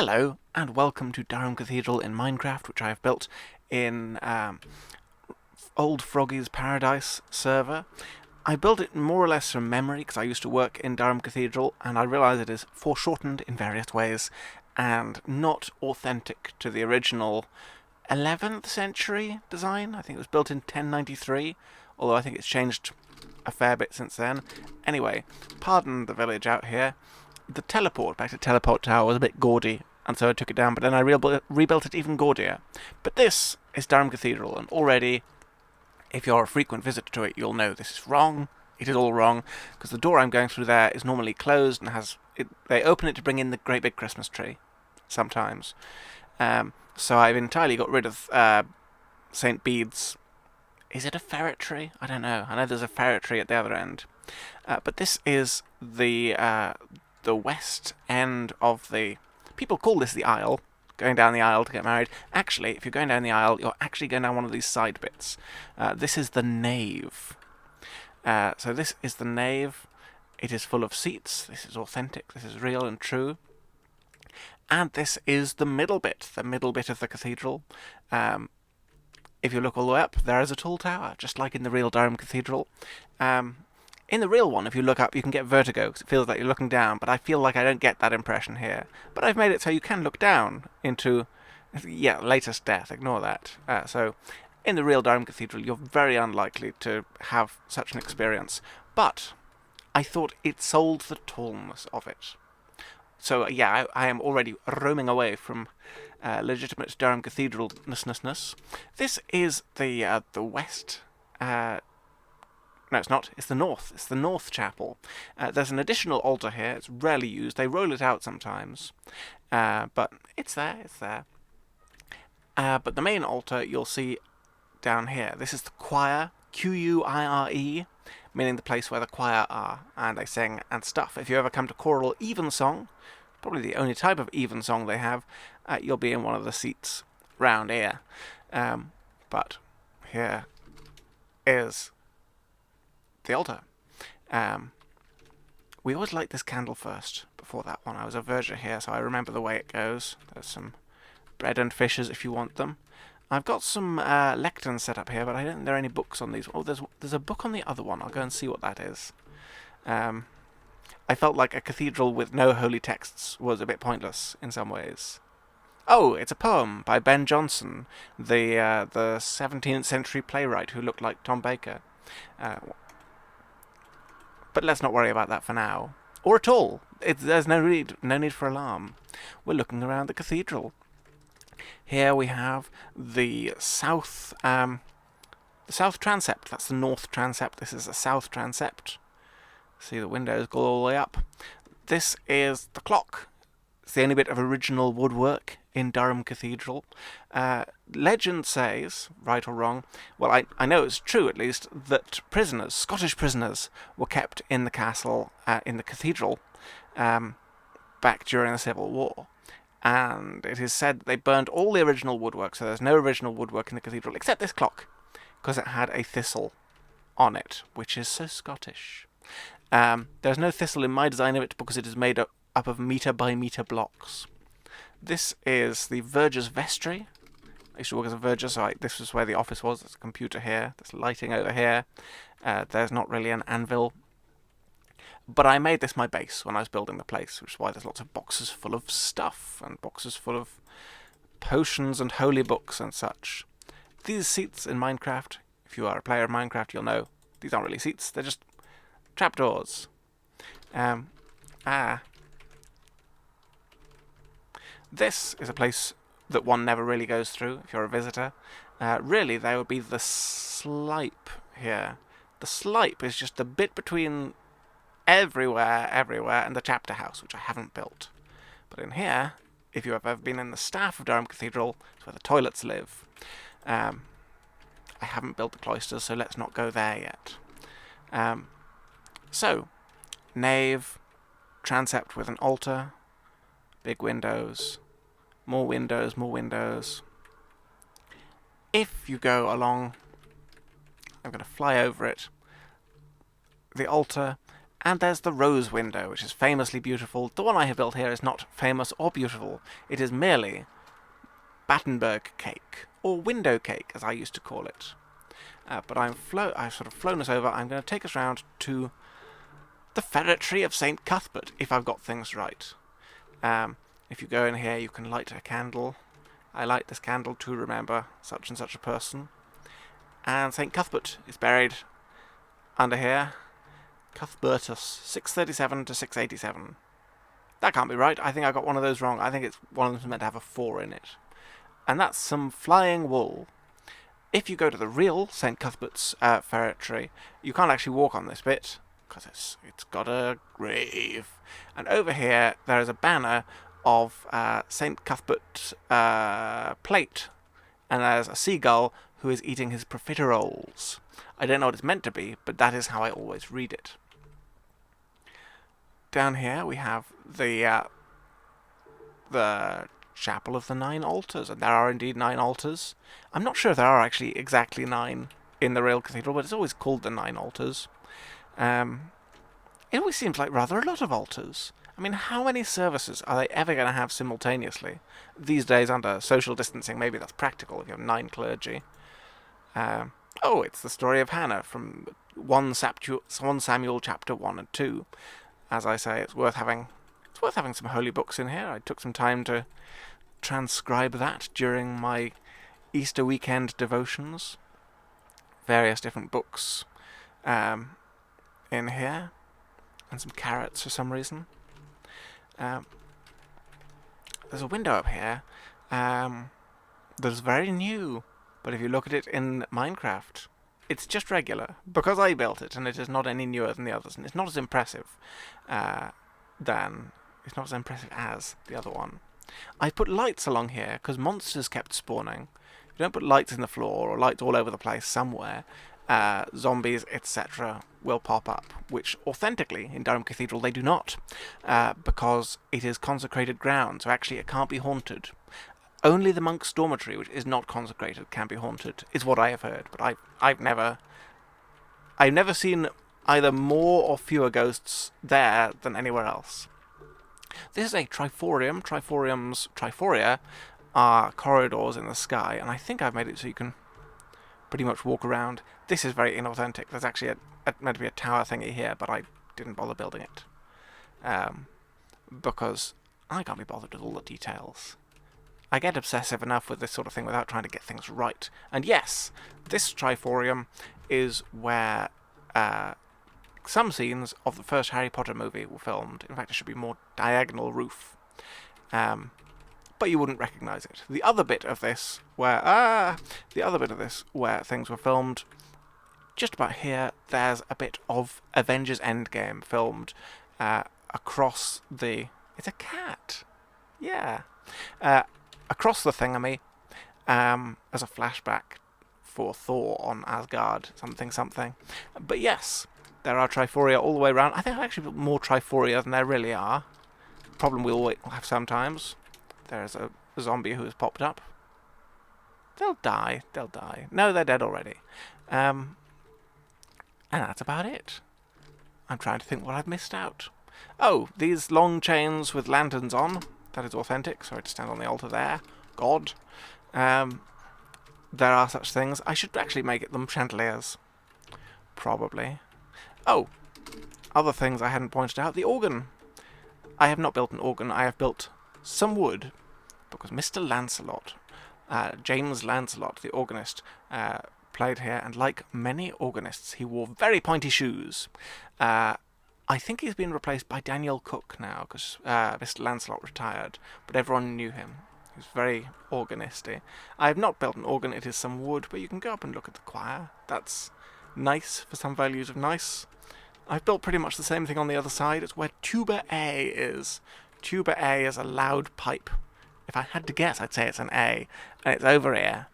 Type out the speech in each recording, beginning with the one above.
Hello, and welcome to Durham Cathedral in Minecraft, which I have built in Old Froggy's Paradise server. I built it more or less from memory, because I used to work in Durham Cathedral, and I realise it is foreshortened in various ways, and not authentic to the original 11th century design. I think it was built in 1093, although I think it's changed a fair bit since then. Anyway, pardon the village out here. The teleport back to Teleport Tower was a bit gaudy, and so I took it down, but then I rebuilt it even gaudier. But this is Durham Cathedral, and already, if you're a frequent visitor to it, you'll know this is wrong. It is all wrong, because the door I'm going through there is normally closed and they open it to bring in the great big Christmas tree, sometimes. So I've entirely got rid of St. Bede's. Is it a ferret tree? I don't know. I know there's a ferret tree at the other end. But this is the west end of the... People call this the aisle, going down the aisle to get married. Actually, if you're going down the aisle, you're actually going down one of these side bits. This is the nave. So this is the nave. It is full of seats. This is authentic. This is real and true. And this is the middle bit of the cathedral. If you look all the way up, there is a tall tower, just like in the real Durham Cathedral. In the real one, if you look up, you can get vertigo, because it feels like you're looking down, but I feel like I don't get that impression here. But I've made it so you can look down into, latest death, ignore that. So, in the real Durham Cathedral, you're very unlikely to have such an experience. But I thought it sold the tallness of it. So, I am already roaming away from legitimate Durham Cathedral-ness. This is the west... No, it's not. It's the north. It's the north chapel. There's an additional altar here. It's rarely used. They roll it out sometimes. But it's there. It's there. But the main altar you'll see down here. This is the choir. Quire, meaning the place where the choir are. And they sing and stuff. If you ever come to choral evensong, probably the only type of evensong they have, you'll be in one of the seats round here. But here is the altar. We always light this candle first, before that one. I was a verger here, so I remember the way it goes. There's some bread and fishes if you want them. I've got some lecterns set up here, but I don't think there are any books on these. Oh, there's a book on the other one. I'll go and see what that is. I felt like a cathedral with no holy texts was a bit pointless in some ways. Oh, it's a poem by Ben Jonson, the 17th century playwright who looked like Tom Baker. But let's not worry about that for now. Or at all. There's no need for alarm. We're looking around the cathedral. Here we have the south transept. That's the north transept. This is the south transept. See, the windows go all the way up. This is the clock. It's the only bit of original woodwork in Durham Cathedral. Legend says, right or wrong, well, I know it's true at least, that Scottish prisoners, were kept in the castle, in the cathedral, back during the Civil War. And it is said they burned all the original woodwork, so there's no original woodwork in the cathedral, except this clock, because it had a thistle on it, which is so Scottish. There's no thistle in my design of it, because it is made up of metre-by-metre blocks. This is the verger's vestry. I used to work as a verger, so this was where the office was. There's a computer here. There's lighting over here. There's not really an anvil. But I made this my base when I was building the place, which is why there's lots of boxes full of stuff, and boxes full of potions and holy books and such. These seats in Minecraft, if you are a player of Minecraft, you'll know these aren't really seats. They're just trapdoors. This is a place that one never really goes through if you're a visitor. Really, there would be the slipe here. The slipe is just the bit between everywhere, and the chapter house, which I haven't built. But in here, if you have ever been in the staff of Durham Cathedral, it's where the toilets live. I haven't built the cloisters, so let's not go there yet. So, nave, transept with an altar, big windows, more windows, more windows. If you go along, I'm going to fly over it, the altar, And there's the rose window, which is famously beautiful. The one I have built here is not famous or beautiful. It is merely Battenberg cake, or window cake, as I used to call it. But I've sort of flown us over. I'm going to take us round to the ferretry of St. Cuthbert, if I've got things right. If you go in here, you can light a candle. I light this candle to remember such and such a person. And St. Cuthbert is buried under here. Cuthbertus, 637 to 687. That can't be right. I think I got one of those wrong. I think one of them's meant to have a 4 in it. And that's some flying wool. If you go to the real St. Cuthbert's ferretry, you can't actually walk on this bit, because it's got a grave. And over here, there is a banner of St. Cuthbert plate, and there's a seagull who is eating his profiteroles. I don't know what it's meant to be, but that is how I always read it. Down here we have the Chapel of the 9 Altars, and there are indeed 9 altars. I'm not sure if there are actually exactly 9 in the real cathedral, but it's always called the 9 Altars. It always seems like rather a lot of altars. I mean, how many services are they ever going to have simultaneously? These days, under social distancing, maybe that's practical if you have 9 clergy. It's the story of Hannah from 1 Samuel chapter 1 and 2. As I say, it's worth having some holy books in here. I took some time to transcribe that during my Easter weekend devotions. Various different books in here, and some carrots for some reason. There's a window up here that's very new, but if you look at it in Minecraft, it's just regular, because I built it, and it is not any newer than the others, and it's not as impressive as the other one. I put lights along here because monsters kept spawning. If you don't put lights in the floor or lights all over the place somewhere, zombies, etc. will pop up, which authentically in Durham Cathedral they do not, because it is consecrated ground, so actually it can't be haunted. Only the monk's dormitory, which is not consecrated, can be haunted, is what I have heard, but I've never seen either more or fewer ghosts there than anywhere else. This is a triforium. Triforia are corridors in the sky, and I think I've made it so you can pretty much walk around. This is very inauthentic. There's actually meant to be a tower thingy here, but I didn't bother building it. Because I can't be bothered with all the details. I get obsessive enough with this sort of thing without trying to get things right. And yes, this triforium is where some scenes of the first Harry Potter movie were filmed. In fact, it should be more diagonal roof. But you wouldn't recognise it. The other bit of this where things were filmed, just about here, there's a bit of Avengers Endgame filmed across the... It's a cat! Yeah. Across the thingamy, as a flashback for Thor on Asgard, something. But yes, there are Triforia all the way around. I think I've actually built more Triforia than there really are. Problem we all have sometimes. There's a zombie who has popped up. They'll die. No, they're dead already. And that's about it. I'm trying to think what I've missed out. Oh, these long chains with lanterns on. That is authentic. Sorry to stand on the altar there. God. There are such things. I should actually make them chandeliers. Probably. Oh, other things I hadn't pointed out. The organ. I have not built an organ. I have built some wood, because Mr. Lancelot, James Lancelot, the organist, played here, and like many organists, he wore very pointy shoes. I think he's been replaced by Daniel Cook now, because Mr. Lancelot retired, but everyone knew him. He was very organisty. I have not built an organ, it is some wood, but you can go up and look at the choir. That's nice for some values of nice. I've built pretty much the same thing on the other side. It's where tuba A is. Tuba A is a loud pipe. If I had to guess, I'd say it's an A, and it's over here.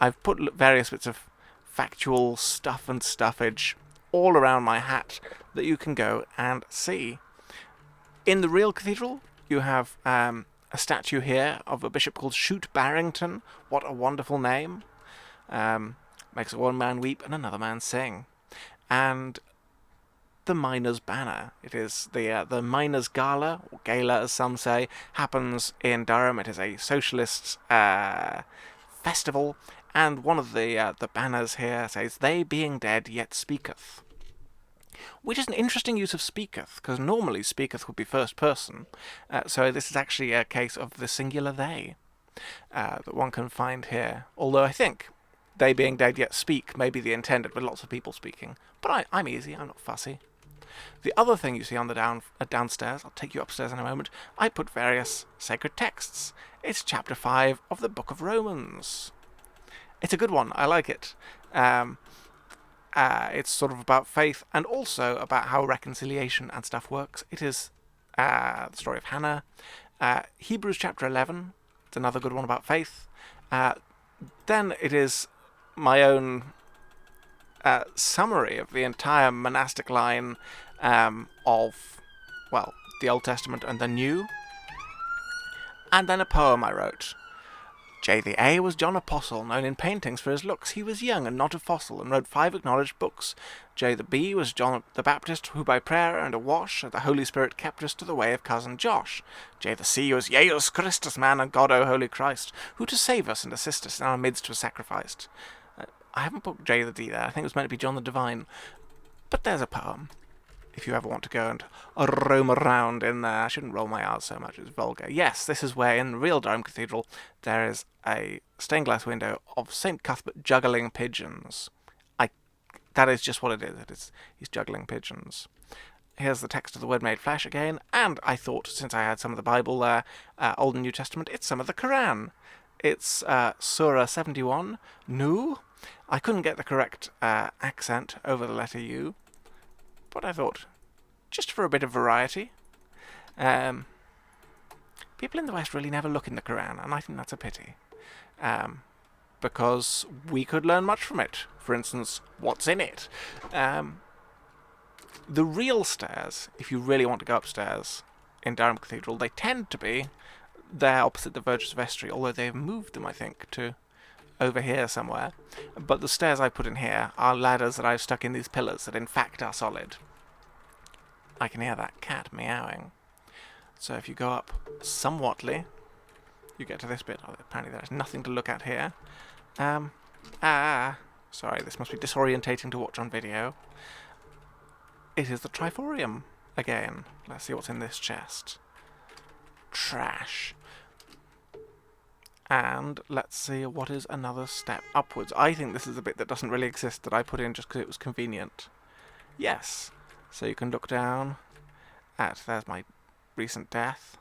I've put various bits of factual stuff and stuffage all around my hat that you can go and see. In the real cathedral, you have a statue here of a bishop called Shoot Barrington. What a wonderful name. Makes one man weep and another man sing. And the Miners' Banner. It is the Miners' Gala, or Gala as some say, happens in Durham. It is a socialist festival, and one of the banners here says, "They being dead yet speaketh," which is an interesting use of speaketh, because normally speaketh would be first person, so this is actually a case of the singular they that one can find here, although I think they being dead yet speak may be the intended, with lots of people speaking, but I'm easy, I'm not fussy. The other thing you see on the downstairs, I'll take you upstairs in a moment, I put various sacred texts. It's chapter 5 of the Book of Romans. It's a good one, I like it. It's sort of about faith, and also about how reconciliation and stuff works. It is the story of Hannah. Hebrews chapter 11, it's another good one about faith. Then it is my own summary of the entire monastic line of, well, the Old Testament and the New. And then a poem I wrote. J. the A was John Apostle, known in paintings for his looks. He was young and not a fossil, and wrote 5 acknowledged books. J. the B was John the Baptist, who by prayer and a wash the Holy Spirit kept us to the way of cousin Josh. J. the C was Jesus Christus, man and God, O Holy Christ, who to save us and assist us in our midst was sacrificed. I haven't put J. the D there. I think it was meant to be John the Divine. But there's a poem, if you ever want to go and roam around in there. I shouldn't roll my R's so much, it's vulgar. Yes, this is where, in real Durham Cathedral, there is a stained glass window of St. Cuthbert juggling pigeons. That is just what it is. He's juggling pigeons. Here's the text of the Word made flesh again, and I thought, since I had some of the Bible there, Old and New Testament, it's some of the Quran. It's Surah 71, Nu. I couldn't get the correct accent over the letter U, but I thought, just for a bit of variety. People in the West really never look in the Quran, and I think that's a pity. Because we could learn much from it. For instance, what's in it? The real stairs, if you really want to go upstairs in Durham Cathedral, they tend to be there opposite the Virgin's Vestry, although they've moved them, I think, to over here somewhere. But the stairs I put in here are ladders that I've stuck in these pillars that in fact are solid. I can hear that cat meowing. So if you go up somewhatly, you get to this bit. Oh, apparently there's nothing to look at here. Sorry, this must be disorientating to watch on video. It is the Triforium again. Let's see what's in this chest. Trash. And let's see what is another step upwards. I think this is a bit that doesn't really exist that I put in just because it was convenient. Yes. So you can look down at, there's my recent death,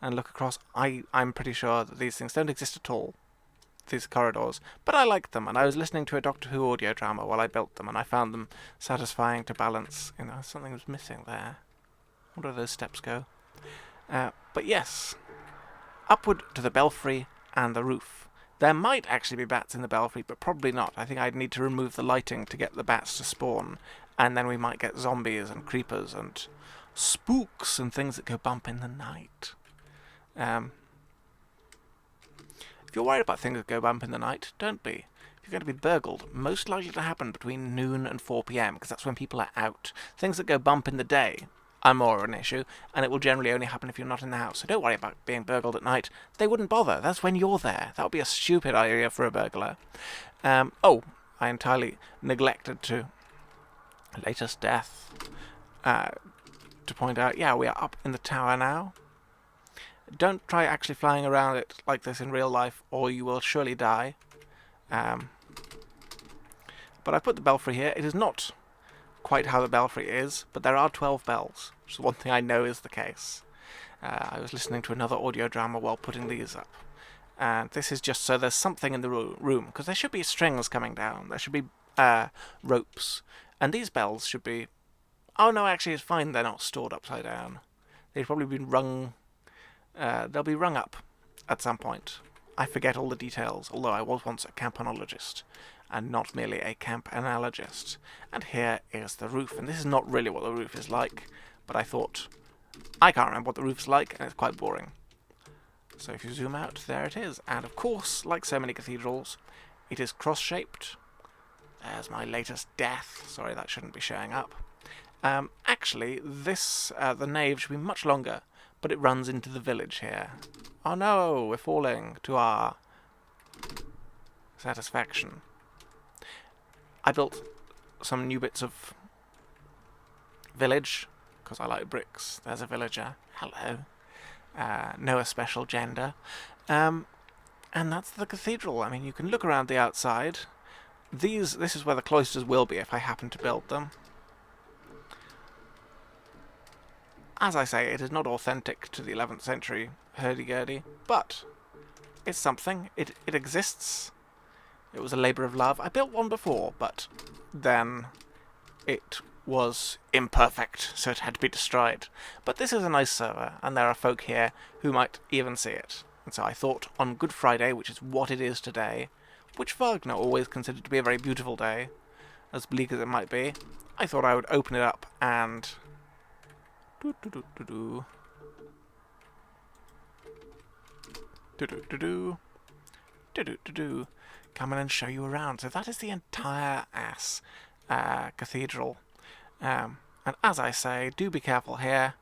and look across. I'm pretty sure that these things don't exist at all, these corridors, but I liked them, and I was listening to a Doctor Who audio drama while I built them, and I found them satisfying to balance. You know, something was missing there. Where do those steps go? But yes, upward to the belfry and the roof. There might actually be bats in the belfry, but probably not. I think I'd need to remove the lighting to get the bats to spawn, and then we might get zombies and creepers and spooks and things that go bump in the night. If you're worried about things that go bump in the night, don't be. If you're going to be burgled, most likely to happen between noon and 4 PM, because that's when people are out. Things that go bump in the day are more of an issue, and it will generally only happen if you're not in the house. So don't worry about being burgled at night. They wouldn't bother. That's when you're there. That would be a stupid idea for a burglar. I entirely neglected to, latest death, to point out, yeah, we are up in the tower now. Don't try actually flying around it like this in real life, or you will surely die. But I put the belfry here. It is not quite how the belfry is, but there are 12 bells, which is one thing I know is the case. I was listening to another audio drama while putting these up. And this is just so there's something in the room, because there should be strings coming down. There should be ropes. And these bells should be... Oh no, actually it's fine, they're not stored upside down. They've probably been rung... they'll be rung up at some point. I forget all the details, although I was once a campanologist, and not merely a camp analogist. And here is the roof, and this is not really what the roof is like, but I thought, I can't remember what the roof's like, and it's quite boring. So if you zoom out, there it is. And of course, like so many cathedrals, it is cross-shaped. There's my latest death. Sorry, that shouldn't be showing up. Actually, the nave should be much longer, but it runs into the village here. Oh no, we're falling to our satisfaction. I built some new bits of village, because I like bricks. There's a villager. Hello. No special gender. And that's the cathedral. I mean, you can look around the outside. This is where the cloisters will be if I happen to build them. As I say, it is not authentic to the 11th century hurdy-gurdy, but it's something. It exists. It was a labour of love. I built one before, but then it was imperfect, so it had to be destroyed. But this is a nice server, and there are folk here who might even see it. And so I thought on Good Friday, which is what it is today, which Wagner always considered to be a very beautiful day, as bleak as it might be, I thought I would open it up and... come in and show you around. So that is the entire cathedral. And as I say, do be careful here.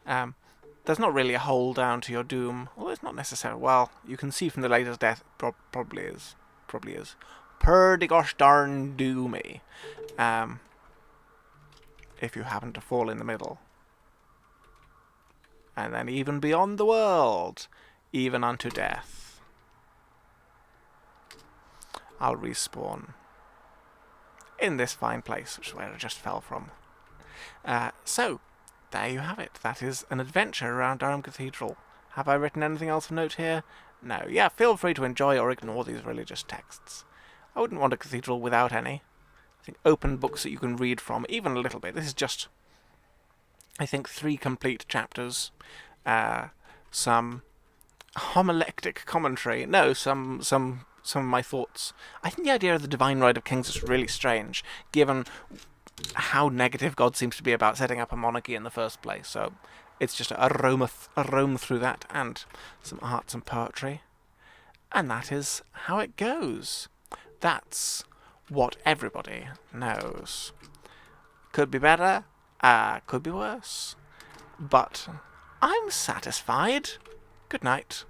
There's not really a hole down to your doom. Well, it's not necessary. Well, you can see from the latest death, probably is. Purdy gosh darn doomy. If you happen to fall in the middle. And then even beyond the world, even unto death. I'll respawn in this fine place, which is where I just fell from. So, there you have it. That is an adventure around Durham Cathedral. Have I written anything else of note here? No. Yeah, feel free to enjoy or ignore these religious texts. I wouldn't want a cathedral without any. I think open books that you can read from, even a little bit. This is just, I think, 3 complete chapters. Some homilectic commentary. No, some of my thoughts. I think the idea of the divine right of kings is really strange, given how negative God seems to be about setting up a monarchy in the first place. So it's just a roam through that, and some art, some poetry. And that is how it goes. That's what everybody knows. Could be better, could be worse. But I'm satisfied. Good night.